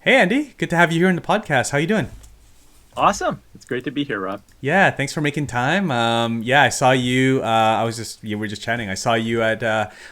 Hey Andy, good to have you here in the podcast. How you doing? Awesome. It's great to be here, Rob. Yeah, thanks for making time. Yeah, I saw you. You were just chatting. I saw you at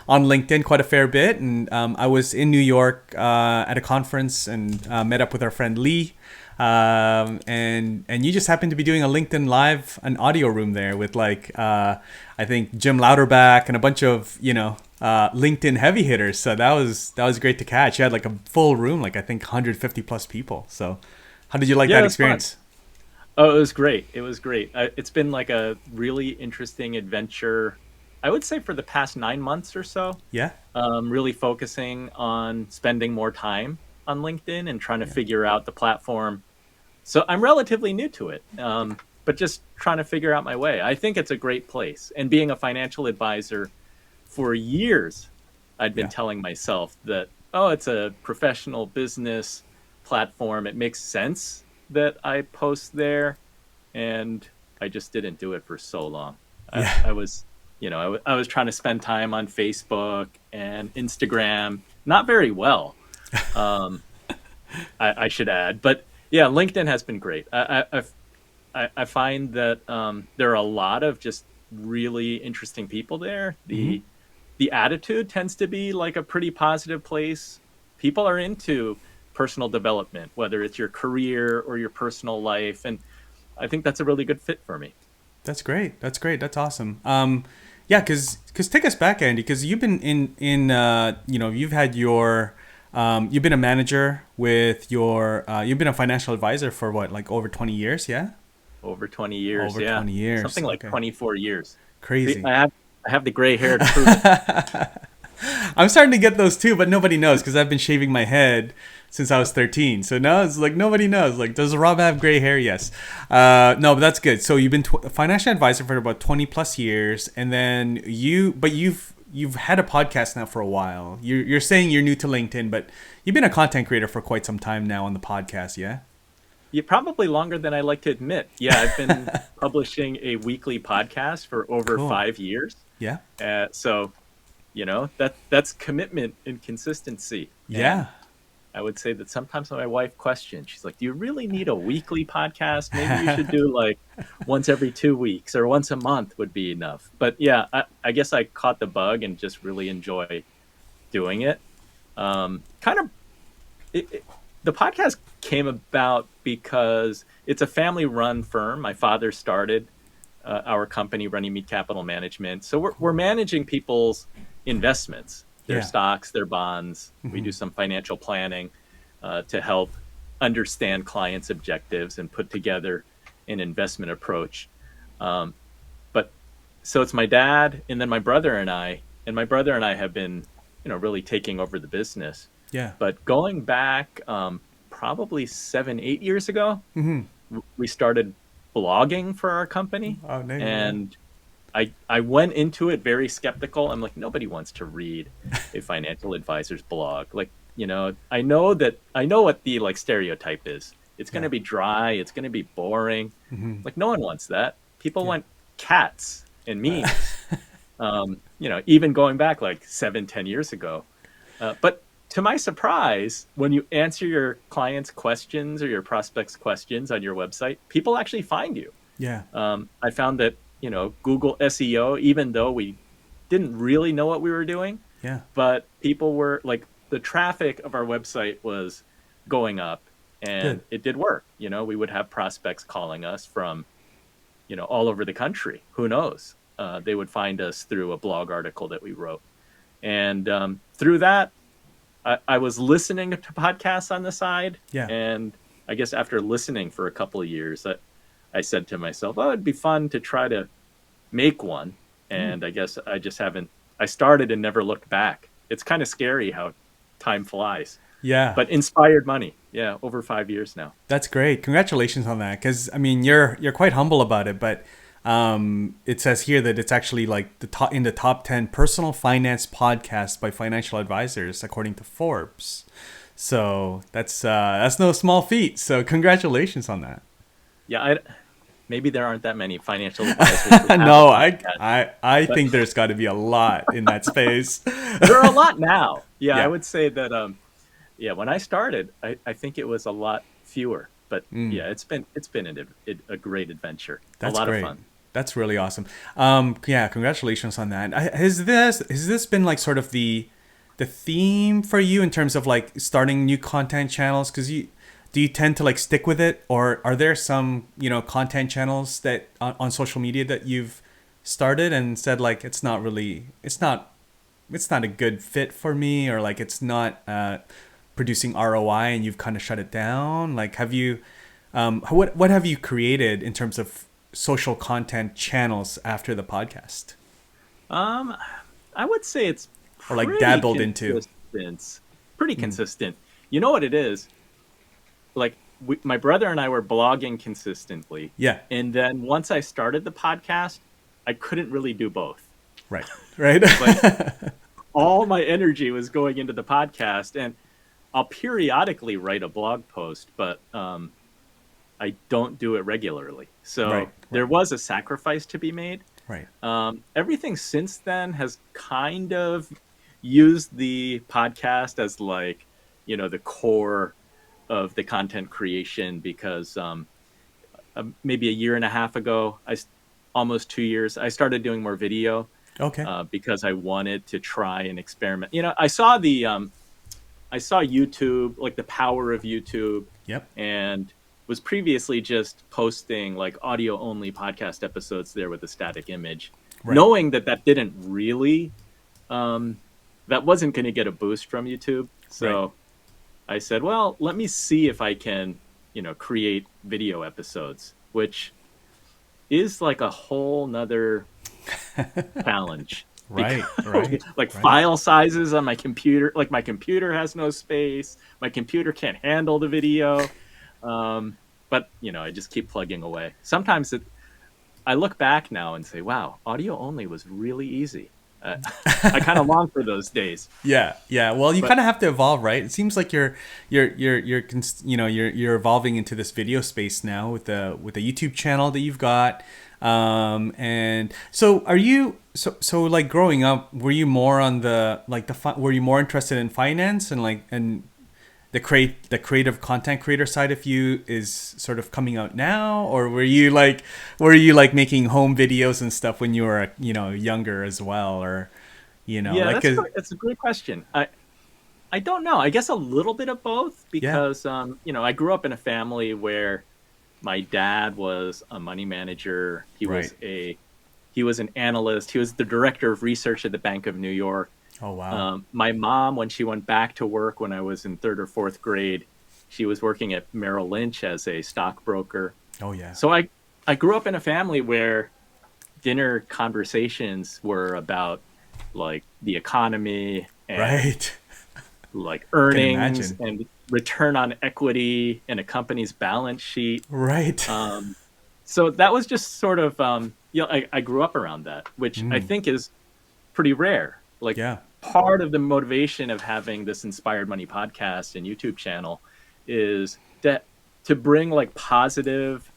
on LinkedIn quite a fair bit, and I was in New York at a conference and met up with our friend Lee. And you just happened to be doing a LinkedIn Live, an audio room there with I think Jim Louderback and a bunch of LinkedIn heavy hitters. So that was great to catch. You had like a full room, like I think 150 plus people. So how did you like Yeah, that it was fun. experience? Oh, it was great. It was great. It's been like a really interesting adventure, I would say, for the past 9 months or so. Yeah. Really focusing on spending more time on LinkedIn and trying to Yeah. figure out the platform. So I'm relatively new to it, but just trying to figure out my way. I think it's a great place. And being a financial advisor for years, I'd been Yeah. telling myself that, oh, it's a professional business platform. It makes sense that I post there. And I just didn't do it for so long. Yeah. I was, I was trying to spend time on Facebook and Instagram, not very well, um, I should add. But yeah, LinkedIn has been great. I find that there are a lot of just really interesting people there. Hmm. The attitude tends to be like a pretty positive place. People are into personal development, whether it's your career or your personal life, and I think that's a really good fit for me. That's great. That's great. That's awesome. Yeah, because take us back, Andy, because you've been you've had your you've been a manager with your you've been a financial advisor for what, like over 20 years, yeah? Over 20 years, Over yeah, 20 years. something like Okay. 24 years. See, Crazy. I have the gray hair to prove it. I'm starting to get those too, but nobody knows because I've been shaving my head since I was 13. So now it's like nobody knows. Like, does Rob have gray hair? Yes. No, but that's good. So you've been a financial advisor for about 20 plus years, and then you've had a podcast now for a while. You're saying you're new to LinkedIn, but you've been a content creator for quite some time now on the podcast. Yeah. Yeah, probably longer than I like to admit. Yeah, I've been publishing a weekly podcast for over Cool. 5 years. Yeah. So that's commitment and consistency. And Yeah. I would say that sometimes my wife questions, she's like, "Do you really need a weekly podcast? Maybe you should do like once every 2 weeks or once a month would be enough." But yeah, I guess I caught the bug and just really enjoy doing it. Kind of, the podcast came about because it's a family-run firm. My father started our company, Running Meat Capital Management. So we're Cool. managing people's investments, their Yeah. stocks, their bonds. We Hmm. do some financial planning to help understand clients' objectives and put together an investment approach. Um, but so it's my dad and then my brother and my brother and I have been, really taking over the business. Yeah. But going back probably 7, 8 years ago, Hmm. we started blogging for our company, Oh, no. Yeah. and I went into it very skeptical. I'm like, nobody wants to read a financial advisor's blog. Like, I know what the like stereotype is. It's going Yeah. to be dry. It's going to be boring. Hmm. Like, no one wants that. People Yeah. want cats and memes. Even going back like 7, 10 years ago. But to my surprise, when you answer your clients' questions or your prospects' questions on your website, people actually find you. Yeah. I found that, Google SEO, even though we didn't really know what we were doing, Yeah. but people were like, the traffic of our website was going up and Good. it did work. We would have prospects calling us from, all over the country. Who knows? They would find us through a blog article that we wrote. And through that, I was listening to podcasts on the side. Yeah. And I guess after listening for a couple of years, I said to myself, oh, it'd be fun to try to make one. Mm. And I guess I just haven't, I started and never looked back. It's kind of scary how time flies, Yeah. but inspired money. Yeah, over 5 years now. That's great. Congratulations on that. Because I mean, you're quite humble about it, but it says here that it's actually like the top 10 personal finance podcasts by financial advisors according to Forbes. So that's no small feat. So congratulations on that. Yeah, maybe there aren't that many financial advisors who have a No, podcast, I but think there's got to be a lot in that space. there are a lot now. Yeah, I Yeah. would say that yeah, when I started, I think it was a lot fewer, but Mm. yeah, it's been a great adventure, a That's lot of great. fun. That's really awesome. Yeah, congratulations on that. Has this been like sort of the theme for you in terms of like starting new content channels? Because you do you tend to like stick with it, or are there some content channels that on social media that you've started and said like it's not a good fit for me, or like it's not producing ROI, and you've kind of shut it down? Like, have you what have you created in terms of social content channels after the podcast, Um, I would say it's or like pretty dabbled into? consistent. Pretty Mm. consistent. You know what it is? Like my brother and I were blogging consistently, Yeah. and then once I started the podcast, I couldn't really do both. Right. Right. Like all my energy was going into the podcast, and I'll periodically write a blog post, but I don't do it regularly. Right. So there Right. was a sacrifice to be made. Right. Everything since then has kind of used the podcast as like, the core of the content creation because maybe a year and a half ago, almost 2 years, I started doing more video Okay. because I wanted to try and experiment. I saw YouTube, like the power of YouTube, Yep. and was previously just posting like audio only podcast episodes there with a static image, Right. knowing that that didn't really, that wasn't going to get a boost from YouTube. Right. So I said, well, let me see if I can, create video episodes, which is like a whole nother challenge Right. because Right. like Right. file sizes on my computer, like my computer has no space, my computer can't handle the video. But I just keep plugging away. Sometimes I look back now and say, wow, audio only was really easy. uh, I kind of long for those days. Yeah, yeah. Well, you But kind of have to evolve, right? It seems like you're evolving into this video space now with the YouTube channel that you've got. And so are you so like growing up, were you more on were you more interested in finance and the creative content creator side of you is sort of coming out now, or were you like making home videos and stuff when you were younger as well, or yeah, like that's a great question. I don't know. I guess a little bit of both yeah. because I grew up in a family where my dad was a money manager. Right. He was an analyst. He was the director of research at the Bank of New York. Oh wow. My mom, when she went back to work when I was in third or fourth grade, she was working at Merrill Lynch as a stockbroker. Oh yeah. So I grew up in a family where dinner conversations were about like the economy and Right. like Can earnings imagine. and return on equity and a company's balance sheet. Right. So that was just sort of, I grew up around that, which I Mm, think is pretty rare. Like yeah. part of the motivation of having this Inspired Money podcast and YouTube channel is that to bring like positive,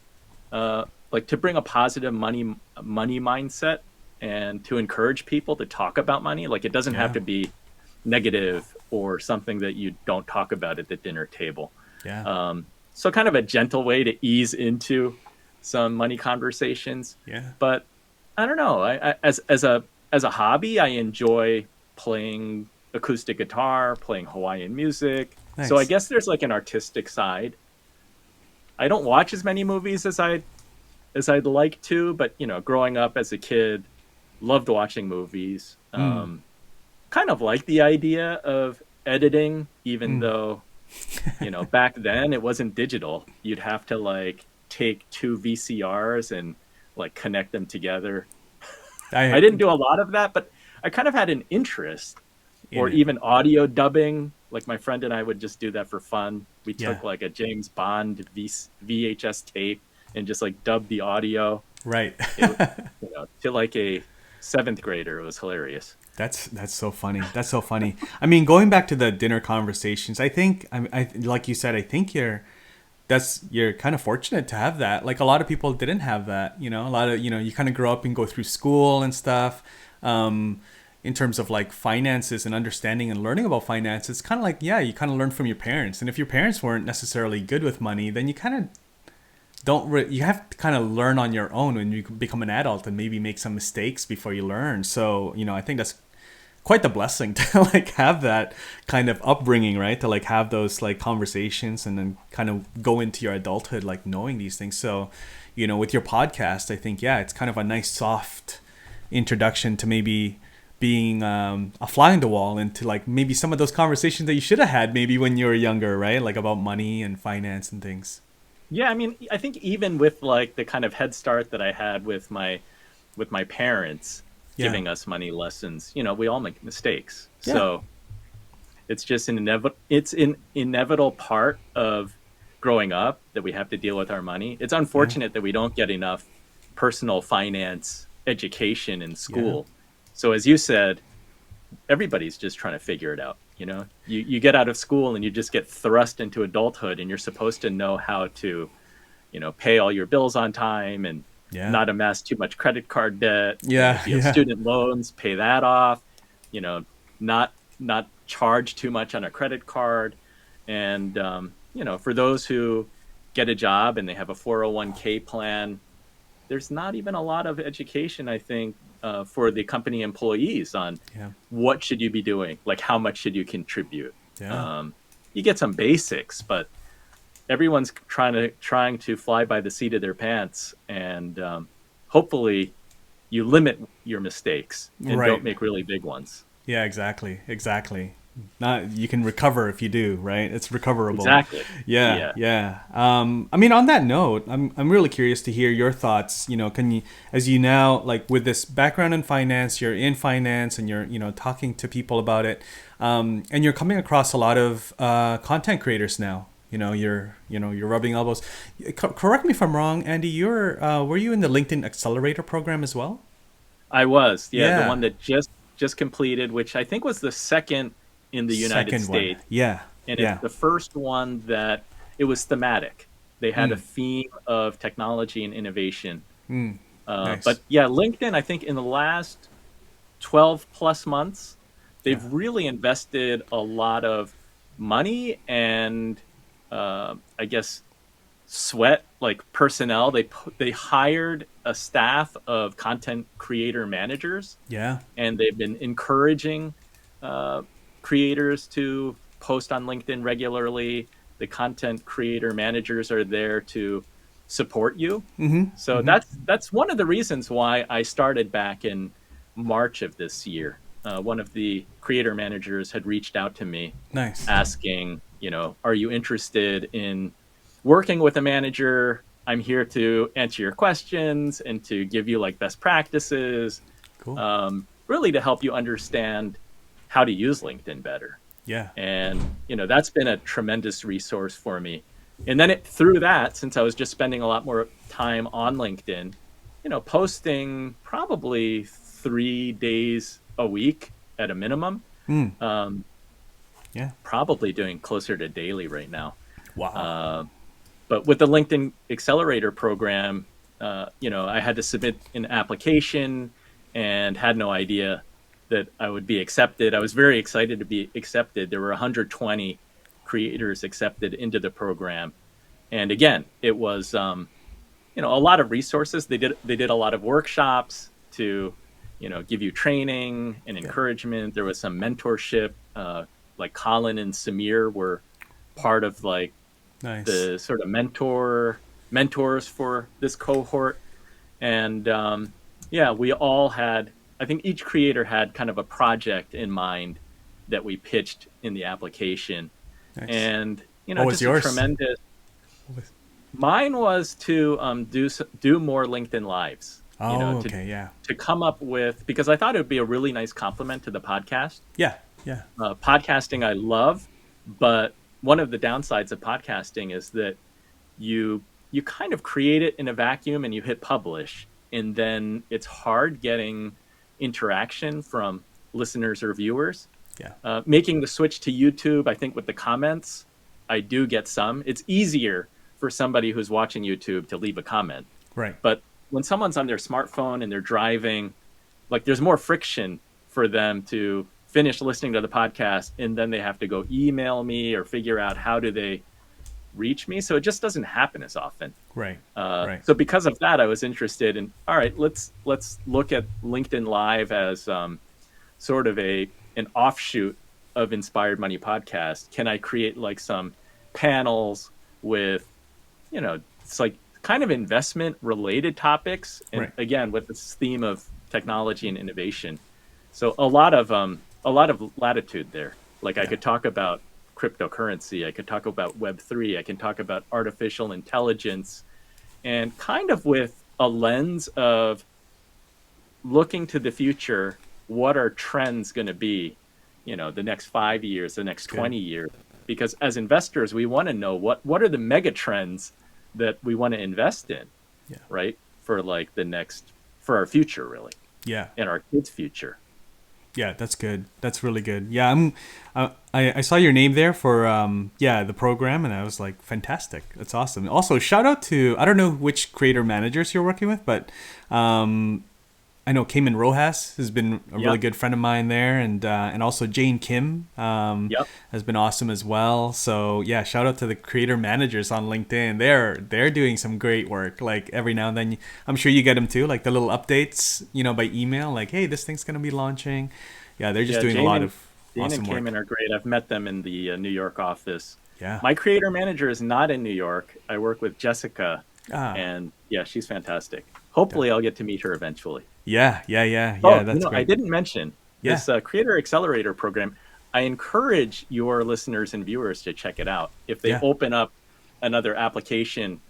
to bring a positive money mindset and to encourage people to talk about money. Like it doesn't have Yeah. to be negative or something that you don't talk about at the dinner table. Yeah. So kind of a gentle way to ease into some money conversations. Yeah. But I don't know. As a hobby, I enjoy playing acoustic guitar, playing Hawaiian music. So I Nice. guess there's like an artistic side. I don't watch as many movies as I'd like to, but growing up as a kid, loved watching movies. Mm, Kind of like the idea of editing, even mm. though back then it wasn't digital. You'd have to like take two VCRs and like connect them together. I I didn't do a lot of that, but I kind of had an interest, in or it. even audio dubbing. Like my friend and I would just do that for fun. We Yeah. took like a James Bond VHS tape and just like dubbed the audio. Right. To like a seventh grader. It was hilarious. That's so funny. That's so funny. I mean, going back to the dinner conversations, I think I like you said, I think you're kind of fortunate to have that. Like a lot of people didn't have that. A lot of you kind of grow up and go through school and stuff. in terms of like finances and understanding and learning about finance, it's kind of like, yeah, you kind of learn from your parents. And if your parents weren't necessarily good with money, then you kind of you have to kind of learn on your own when you become an adult and maybe make some mistakes before you learn. So, I think that's quite the blessing to like have that kind of upbringing, right? To like have those like conversations and then kind of go into your adulthood like knowing these things. So, with your podcast, I think, yeah, it's kind of a nice soft introduction to maybe being a fly on the wall into like maybe some of those conversations that you should have had maybe when you were younger, right? Like about money and finance and things. Yeah, I mean, I think even with like the kind of head start that I had with my parents giving us money lessons, we all make mistakes. Yeah. So it's just an inevitable part of growing up that we have to deal with our money. It's unfortunate that we don't get enough personal finance education in school. So as you said, everybody's just trying to figure it out. You get out of school and you just get thrust into adulthood, and you're supposed to know how to, pay all your bills on time and not amass too much credit card debt. If you have student loans, pay that off, not charge too much on a credit card. And, for those who get a job and they have a 401k plan, there's not even a lot of education, I think, for the company employees on what should you be doing, like how much should you contribute. You get some basics, but everyone's trying to fly by the seat of their pants, and hopefully you limit your mistakes and don't make really big ones. Yeah, exactly. Not you can recover if you do, right? It's recoverable. Exactly. Yeah. I mean, on that note, I'm really curious to hear your thoughts. Can you, as you now, like with this background in finance, you're in finance and you're talking to people about it, and you're coming across a lot of content creators now. You're rubbing elbows. Correct me if I'm wrong, Andy. Were you in the LinkedIn Accelerator program as well? I was. The one that just completed, which I think was the second in the United States. And it's the first one that it was thematic. They had a theme of technology and innovation. Nice. But LinkedIn, I think in the last 12 plus months, they've really invested a lot of money and I guess sweat, like personnel. They hired a staff of content creator managers. And they've been encouraging creators to post on LinkedIn regularly. The content creator managers are there to support you. So that's one of the reasons why I started back in March of this year. One of the creator managers had reached out to me asking, are you interested in working with a manager? I'm here to answer your questions and to give you like best practices, really to help you understand how to use LinkedIn better. And, that's been a tremendous resource for me. And then through that, since I was just spending a lot more time on LinkedIn, posting probably 3 days a week at a minimum. Probably doing closer to daily right now. Wow. But with the LinkedIn Accelerator program, I had to submit an application and had no idea that I would be accepted. I was very excited to be accepted. There were 120 creators accepted into the program. And again, it was, a lot of resources. They did a lot of workshops to, give you training and encouragement. There was some mentorship, like Colin and Samir were part of like the sort of mentors for this cohort. And we all had, I think each creator had kind of a project in mind that we pitched in the application. And, what was yours? Tremendous. Mine was to do more LinkedIn Lives. To come up with, because I thought it would be a really nice compliment to the podcast. Podcasting I love, but one of the downsides of podcasting is that you kind of create it in a vacuum and you hit publish, and then it's hard getting interaction from listeners or viewers. Making the switch to YouTube, I think with the comments, I do get some. It's easier for somebody who's watching YouTube to leave a comment. But when someone's on their smartphone and they're driving, like there's more friction for them to finish listening to the podcast, and then they have to go email me or figure out how do they reach me. So it just doesn't happen as often. Right. So because of that, I was interested in, all right, let's look at LinkedIn Live as sort of an offshoot of Inspired Money Podcast. Can I create like some panels with, it's like kind of investment related topics, and again with this theme of technology and innovation. So a lot of latitude there. Like I could talk about cryptocurrency, I could talk about Web3, I can talk about artificial intelligence, and kind of with a lens of looking to the future. What are trends going to be, the next 5 years, the next 20 years? Because as investors, we want to know what are the mega trends that we want to invest in, right? For like for our future, really. Yeah. And our kids' future. Yeah, that's good. That's really good. Yeah, I saw your name there for the program, and I was like, fantastic. That's awesome. Also, shout out to, I don't know which creator managers you're working with, but I know Cayman Rojas has been a really good friend of mine there, and also Jane Kim has been awesome as well. So yeah, shout out to the creator managers on LinkedIn. They're doing some great work. Like every now and then, I'm sure you get them too, like the little updates, by email, like, hey, this thing's gonna be launching. Yeah, they're just doing a lot of Jane awesome and work. Cayman are great. I've met them in the New York office. Yeah. My creator manager is not in New York. I work with Jessica, and she's fantastic. Hopefully, I'll get to meet her eventually. Yeah. Oh, That's great. I didn't mention this Creator Accelerator program. I encourage your listeners and viewers to check it out if they open up another application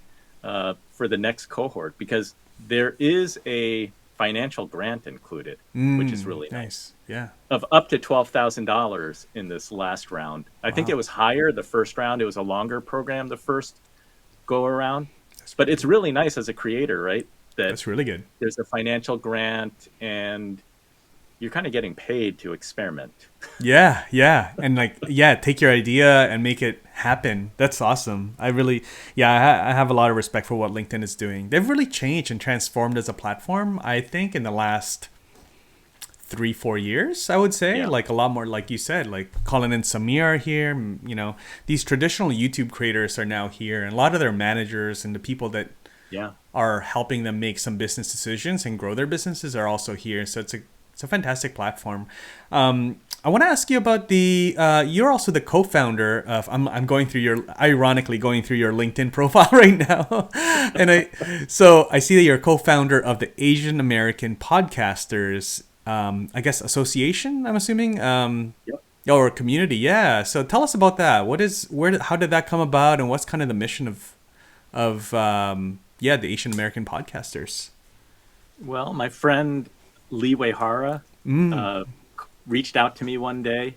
for the next cohort, because there is a financial grant included, which is really nice. Yeah. Of up to $12,000 in this last round. I think it was higher the first round. It was a longer program the first go around. But it's really nice as a creator, right? That's really good. There's a financial grant, and you're kind of getting paid to experiment. Yeah. And take your idea and make it happen. That's awesome. I have a lot of respect for what LinkedIn is doing. They've really changed and transformed as a platform, I think, in the last 3-4 years, I would say. Like a lot more, like you said, like Colin and Samir are here. These traditional YouTube creators are now here, and a lot of their managers and the people that are helping them make some business decisions and grow their businesses are also here. So it's a fantastic platform. I want to ask you about you're also the co-founder of, I'm ironically going through your LinkedIn profile right now. And I see that you're a co-founder of the Asian American Podcasters, I guess, Association, I'm assuming, or community. Yeah. So tell us about that. How did that come about, and what's kind of the mission of the Asian American Podcasters? Well, my friend Lee Weihara reached out to me one day.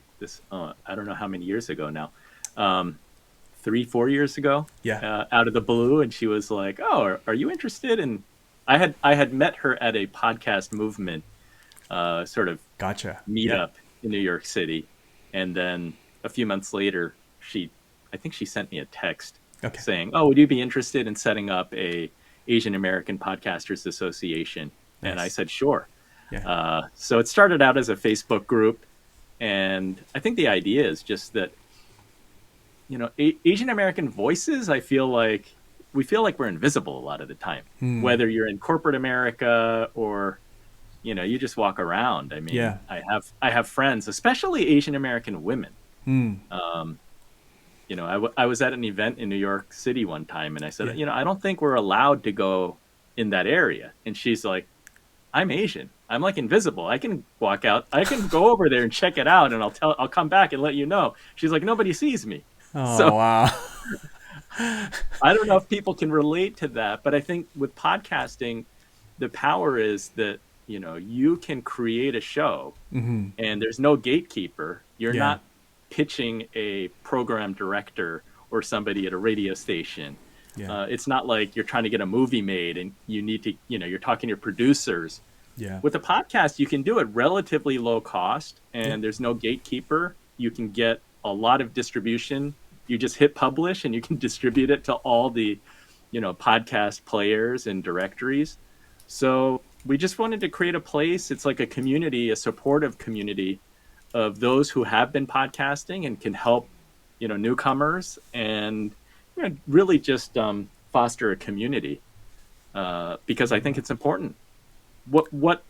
I don't know how many years ago now, 3-4 years ago. Out of the blue, and she was like, "Oh, are you interested?" And I had met her at a podcast movement, sort of meetup in New York City, and then a few months later, I think she sent me a text saying, "Oh, would you be interested in setting up a Asian American Podcasters Association?" Nice. And I said, "Sure." So it started out as a Facebook group, and I think the idea is just that, Asian American voices, I feel like we're invisible a lot of the time, whether you're in corporate America or, you just walk around. I mean, I have friends, especially Asian American women. I was at an event in New York City one time, and I said, I don't think we're allowed to go in that area. And she's like, "I'm Asian. I'm like invisible. I can walk out. I can go over there and check it out, and I'll come back and let you know." She's like, "Nobody sees me." Oh, wow. I don't know if people can relate to that, but I think with podcasting, the power is that, you can create a show, and there's no gatekeeper. You're not pitching a program director or somebody at a radio station. It's not like you're trying to get a movie made and you need to, you're talking to producers. With a podcast, you can do it relatively low cost, and there's no gatekeeper. You can get a lot of distribution. You just hit publish, and you can distribute it to all the, podcast players and directories. So we just wanted to create a place. It's like a community, a supportive community of those who have been podcasting and can help, newcomers, and really just foster a community, because I think it's important. What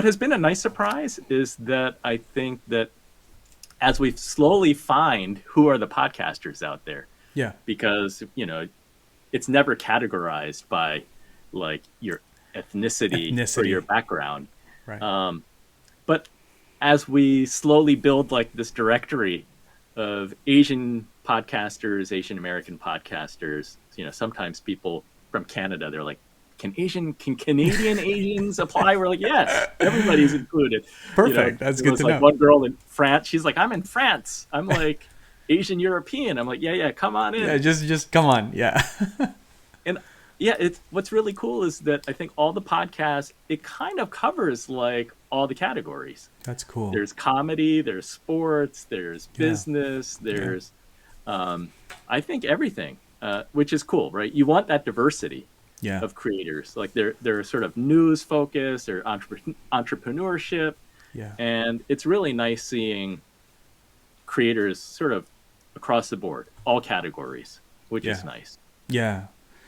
has been a nice surprise is that I think that as we slowly find who are the podcasters out there, Yeah. because it's never categorized by like your ethnicity or your background. Right. But as we slowly build like this directory of Asian podcasters, Asian American podcasters, sometimes people from Canada, they're like, can Canadian Asians apply? We're like, yes, everybody's included. Perfect. That's good to know. Like one girl in France, she's like, I'm in France. I'm like Asian European. I'm like, yeah, come on in. Yeah, just come on. Yeah. And yeah, what's really cool is that I think all the podcasts, it kind of covers like all the categories. That's cool. There's comedy, there's sports, there's business, there's I think everything, which is cool, right? You want that diversity of creators. Like they're sort of news focused or entrepreneurship. Yeah. And it's really nice seeing creators sort of across the board, all categories, which is nice. Yeah.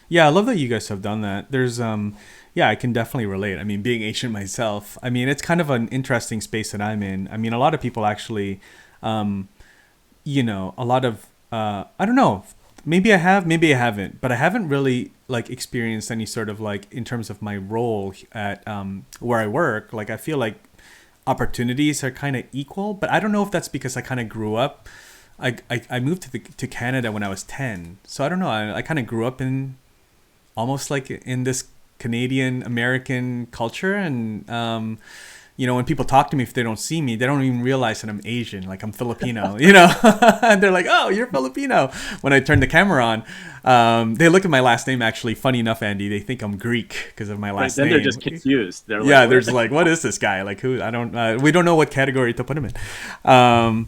Yeah, I love that you guys have done that. There's I can definitely relate. I mean, being Asian myself, I mean, it's kind of an interesting space that I'm in. I mean, a lot of people actually a lot of I don't know, maybe I have, maybe I haven't, but I haven't really like experienced any sort of like in terms of my role at where I work. Like I feel like opportunities are kind of equal, but I don't know if that's because I kind of grew up. I moved to Canada when I was 10, so I don't know. I kind of grew up in almost like in this Canadian American culture, and when people talk to me, if they don't see me, they don't even realize that I'm Asian, like I'm Filipino, and they're like, oh, you're Filipino. When I turn the camera on, they look at my last name. Actually, funny enough, Andy, they think I'm Greek because of my last name. Then they're just confused. They're like, what is this guy? Like, who? I don't. We don't know what category to put him in.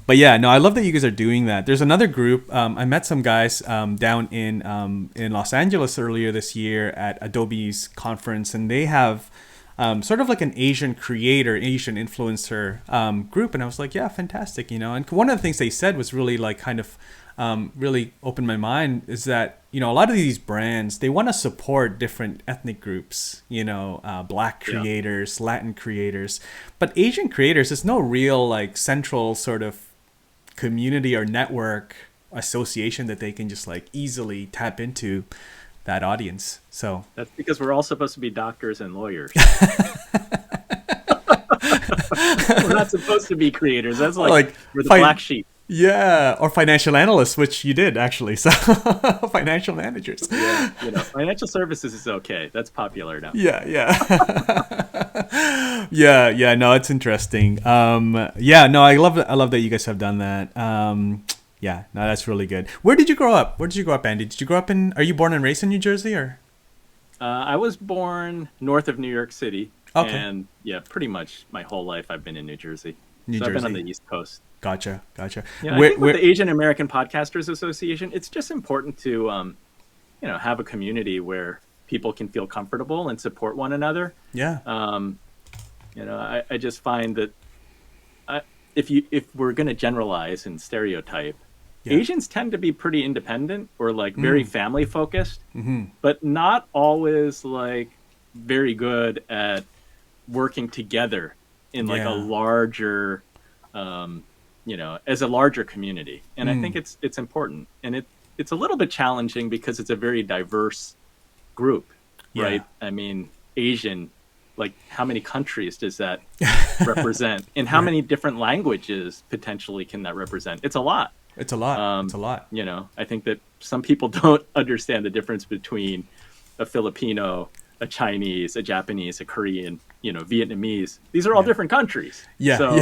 But yeah, no, I love that you guys are doing that. There's another group. I met some guys down in Los Angeles earlier this year at Adobe's conference, and they have sort of like an Asian creator, Asian influencer group. And I was like, yeah, fantastic, And one of the things they said was really like kind of really opened my mind is that, a lot of these brands, they want to support different ethnic groups, Black creators, Latin creators. But Asian creators, there's no real like central sort of community or network association that they can just like easily tap into that audience. So that's because we're all supposed to be doctors and lawyers. We're not supposed to be creators. That's like we're the black sheep. Yeah, or financial analysts, which you did actually. So financial managers. Yeah, financial services is okay. That's popular now. Yeah. Yeah. No, it's interesting. I love that you guys have done that. Yeah, no, that's really good. Where did you grow up? Andy? Did you grow up are you born and raised in New Jersey, or? I was born north of New York City. Okay. And yeah, pretty much my whole life I've been in New Jersey. I've been on the East Coast. Gotcha. Yeah, I think with the Asian American Podcasters Association, it's just important to, have a community where people can feel comfortable and support one another. Yeah. I just find that if we're going to generalize and stereotype, Asians tend to be pretty independent or like very family focused, but not always like very good at working together in like a larger, as a larger community. And I think it's important, and it's a little bit challenging because it's a very diverse group, right? I mean, Asian, like how many countries does that represent, and how many different languages potentially can that represent? It's a lot. It's a lot. I think that some people don't understand the difference between a Filipino, a Chinese, a Japanese, a Korean, Vietnamese. These are all different countries. So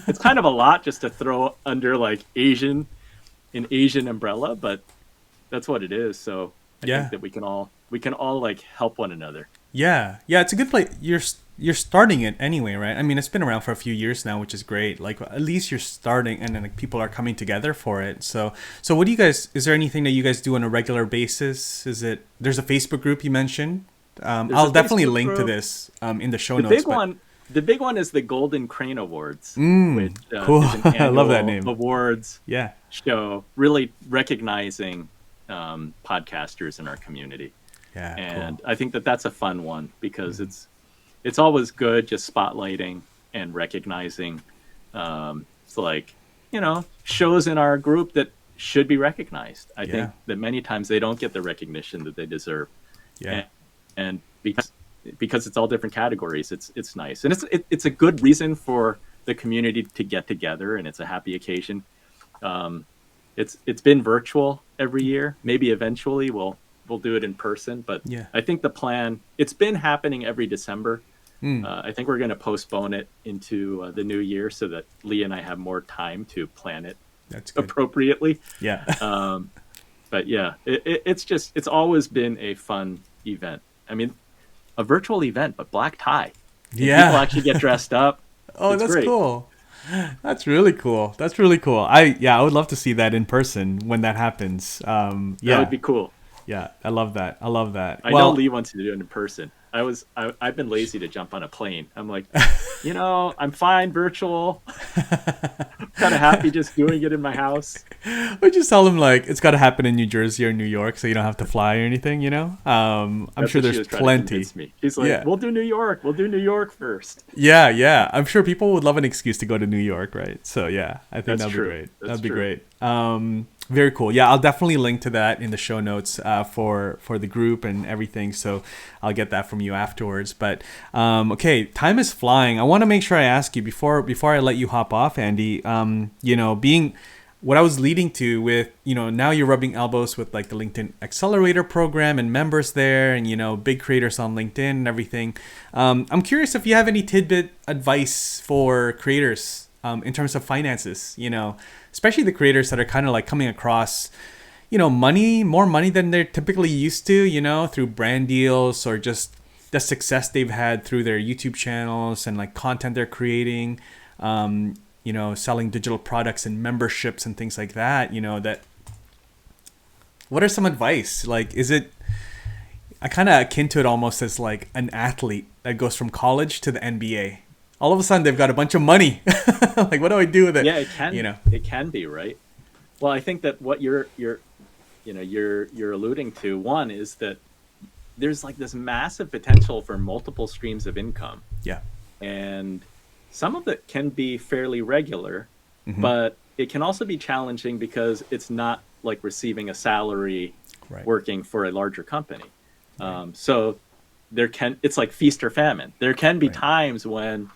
it's kind of a lot just to throw under like an Asian umbrella, but that's what it is. So I think that we can all like help one another. Yeah, it's a good place. You're starting it anyway, right? I mean, it's been around for a few years now, which is great. Like at least you're starting, and then like, people are coming together for it. So what do you guys? Is there anything that you guys do on a regular basis? There's a Facebook group you mentioned? There's I'll a definitely Facebook link to group. this in the show The notes. big But one, the big one is the Golden Crane Awards, which cool. is an I love that annual name. awards Yeah. show, really recognizing podcasters in our community. Yeah. Cool. And I think that that's a fun one because it's always good just spotlighting and recognizing. It's like, shows in our group that should be recognized. I think Yeah. that many times they don't get the recognition that they deserve. Yeah. And because it's all different categories, it's nice, and it's a good reason for the community to get together, and it's a happy occasion. It's been virtual every year. Maybe eventually we'll do it in person, but Yeah. I think the plan, it's been happening every December. Mm, I think we're going to postpone it into the new year so that Lee and I have more time to plan it that's good. appropriately. Yeah. But yeah, it's always been a fun event. I mean, a virtual event, but black tie. And Yeah. people actually get dressed up. Oh, It's that's great. cool. That's really cool. That's really cool. I would love to see that in person when that happens. That Yeah. would be cool. Yeah. I love that. I love that. I know Lee wants to do it in person. I've been lazy to jump on a plane. I'm like, I'm fine virtual. Kind of happy just doing it in my house. we just tell them like it's got to happen in New Jersey or New York, so you don't have to fly or anything. I'm That's sure what she there's was trying to plenty. convince me. She's like, Yeah. we'll do New York. We'll do New York first. Yeah, yeah. I'm sure people would love an excuse to go to New York, right? So yeah, I think That's that'd true. be great. That's That'd be true. great. Very cool. Yeah, I'll definitely link to that in the show notes for the group and everything. So I'll get that from you afterwards. But okay, time is flying. I want to make sure I ask you before I let you hop off, Andy. Being what I was leading to with now you're rubbing elbows with like the LinkedIn Accelerator program and members there, and big creators on LinkedIn and everything. I'm curious if you have any tidbit advice for creators in terms of finances. Especially the creators that are kind of like coming across, more money than they're typically used to, through brand deals or just the success they've had through their YouTube channels and like content they're creating, selling digital products and memberships and things like that, what are some advice? Like, is it, I kind of akin to it almost as like an athlete that goes from college to the NBA. All of a sudden they've got a bunch of money. Like, what do I do with it? Yeah, it can. It can be, right. Well, I think that what you're alluding to, one is that there's like this massive potential for multiple streams of income. Yeah. And some of it can be fairly regular, but it can also be challenging because it's not like receiving a salary working for a larger company. So it's like feast or famine. There can be times when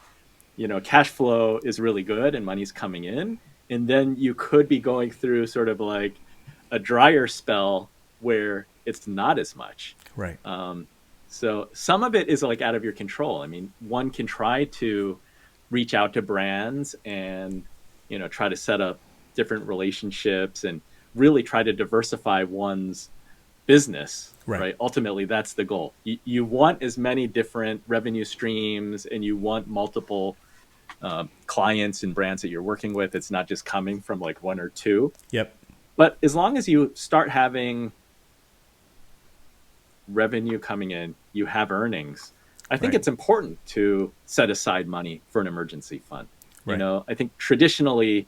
cash flow is really good and money's coming in, and then you could be going through sort of like a drier spell where it's not as much. Right. So some of it is like out of your control. I mean, one can try to reach out to brands and try to set up different relationships and really try to diversify one's business. Right. Ultimately, that's the goal. You want as many different revenue streams, and you want multiple clients and brands that you're working with. It's not just coming from like one or two. Yep. But as long as you start having revenue coming in, you have earnings, I think it's important to set aside money for an emergency fund. I think traditionally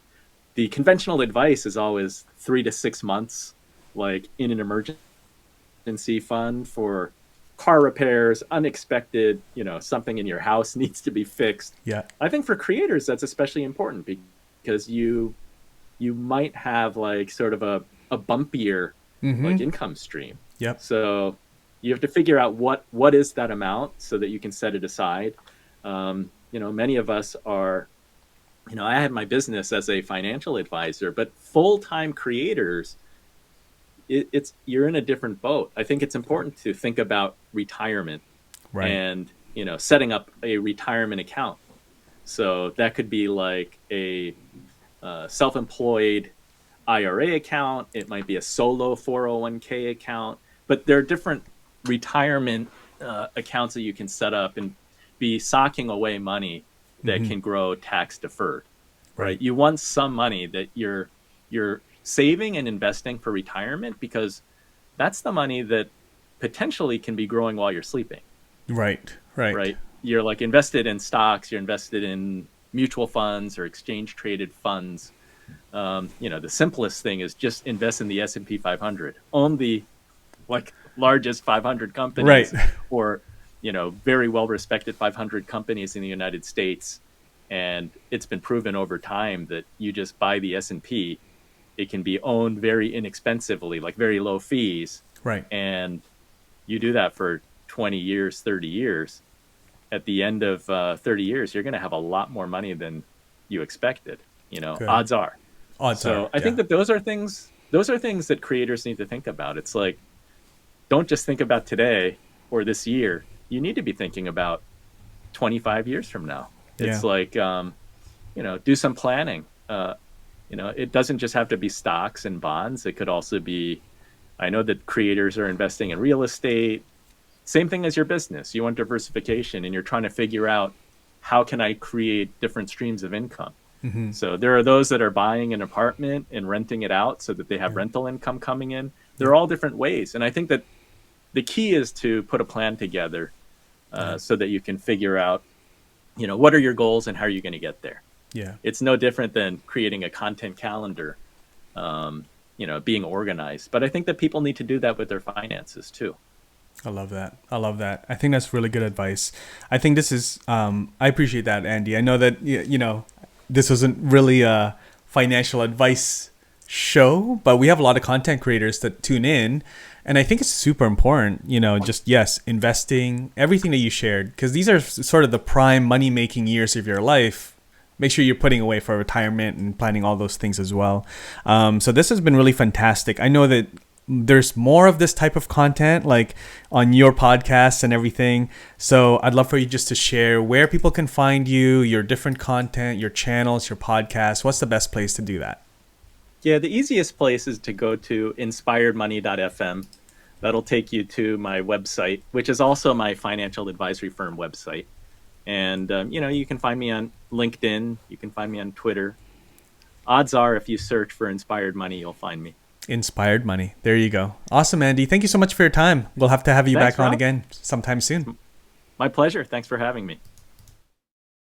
the conventional advice is always 3 to 6 months, like in an emergency fund for car repairs, unexpected, something in your house needs to be fixed. Yeah. I think for creators, that's especially important because you might have like sort of a bumpier like income stream. Yep. So you have to figure out what is that amount so that you can set it aside. Many of us are, I had my business as a financial advisor, but full-time creators, you're in a different boat. I think it's important to think about retirement and, setting up a retirement account. So that could be like a self-employed IRA account. It might be a solo 401k account, but there are different retirement accounts that you can set up and be socking away money that can grow tax deferred. Right. You want some money that you're saving and investing for retirement, because that's the money that potentially can be growing while you're sleeping. Right. Right. Right? You're like invested in stocks, you're invested in mutual funds or exchange traded funds. The simplest thing is just invest in the S&P 500. Own the like largest 500 Right. companies, or very well respected 500 companies in the United States. And it's been proven over time that you just buy the S&P, it can be owned very inexpensively, like very low fees. Right. And you do that for 20 years, 30 years. At the end of 30 years, you're going to have a lot more money than you expected. Good. Odds are. Odds are. So I think that those are things that creators need to think about. It's like, don't just think about today or this year. You need to be thinking about 25 years from now. It's like, do some planning. It doesn't just have to be stocks and bonds. It could also be, I know that creators are investing in real estate. Same thing as your business. You want diversification and you're trying to figure out, how can I create different streams of income? Mm-hmm. So there are those that are buying an apartment and renting it out so that they have rental income coming in. There are all different ways. And I think that the key is to put a plan together so that you can figure out, what are your goals and how are you going to get there? Yeah. It's no different than creating a content calendar, being organized. But I think that people need to do that with their finances too. I love that. I think that's really good advice. I think this is, I appreciate that, Andy. I know that, this wasn't really a financial advice show, but we have a lot of content creators that tune in. And I think it's super important, investing, everything that you shared, because these are sort of the prime money-making years of your life. Make sure you're putting away for retirement and planning all those things as well. So this has been really fantastic. I know that there's more of this type of content like on your podcasts and everything. So I'd love for you just to share where people can find you, your different content, your channels, your podcasts. What's the best place to do that? Yeah, the easiest place is to go to inspiredmoney.fm. That'll take you to my website, which is also my financial advisory firm website. And, you can find me on LinkedIn. You can find me on Twitter. Odds are, if you search for Inspired Money, you'll find me. Inspired Money. There you go. Awesome, Andy. Thank you so much for your time. We'll have to have you Thanks, back on Rob. again sometime soon. My pleasure. Thanks for having me.